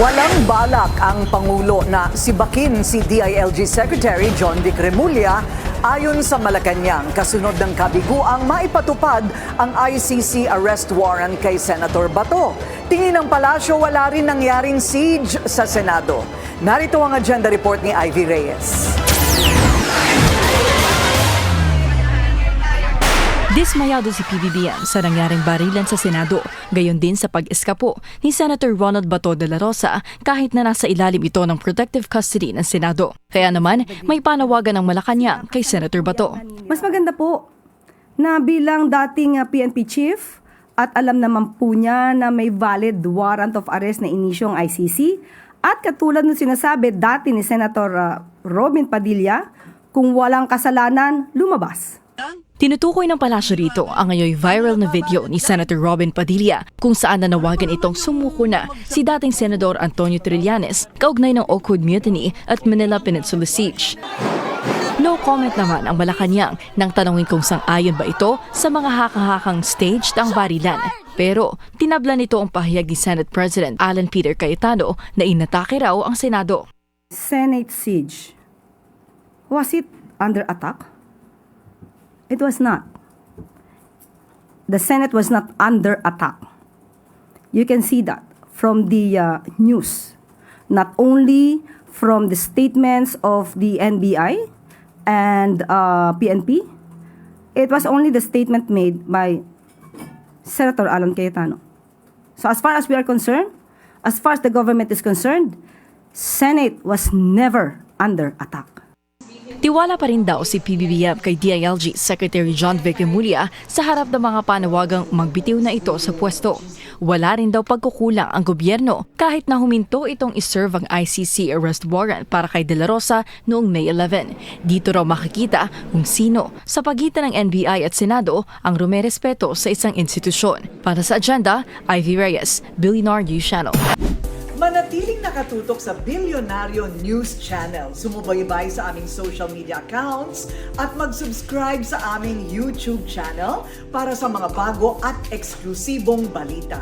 Walang balak ang Pangulo na sibakin si DILG Secretary John Vic Remulla ayon sa Malacanang kasunod ng kabiguang maipatupad ang ICC arrest warrant kay Senator Bato. Tingin ng palasyo wala rin nangyaring siege sa Senado. Narito ang agenda report ni Ivy Reyes. Dismayado si PBBM sa nangyaring barilan sa Senado, gayon din sa pag-eskapo ni Senator Ronald Bato de la Rosa kahit na nasa ilalim ito ng protective custody ng Senado. Kaya naman, may panawagan ng Malacanang kay Senator Bato. Mas maganda po na bilang dating PNP chief at alam naman po niya na may valid warrant of arrest na inisyong ICC at katulad ng sinasabi dati ni Senator Robin Padilla, kung walang kasalanan, lumabas. Tinutukoy ng palasyo rito ang ngayon viral na video ni Senator Robin Padilla kung saan nanawagan itong sumuko na si dating Senador Antonio Trillanes kaugnay ng Oakwood Mutiny at Manila Peninsula Siege. No comment naman ang Malacanang nang tanungin kung sang-ayon ba ito sa mga haka-hakang staged ang barilan. Pero tinabla nito ang pahayag ni Senate President Alan Peter Cayetano na inatake raw ang Senado. Senate siege. Was it under attack? It was not. The Senate was not under attack. You can see that from the news, not only from the statements of the NBI and PNP. It was only the statement made by Senator Alan Cayetano. So as far as we are concerned, as far as the government is concerned, Senate was never under attack. Tiwala pa rin daw si PBBM kay DILG Secretary John Vic Remulla sa harap ng mga panawagang magbitiw na ito sa pwesto. Wala rin daw pagkukulang ang gobyerno kahit na huminto itong iserve ang ICC arrest warrant para kay De La Rosa noong May 11. Dito raw makikita kung sino sa pagitan ng NBI at Senado ang rumerespeto sa isang institusyon. Para sa agenda, Ivy Reyes, Billionaire News Channel. Manatiling nakatutok sa Bilyonaryo News Channel. Sumubaybay sa aming social media accounts at mag-subscribe sa aming YouTube channel para sa mga bago at eksklusibong balita.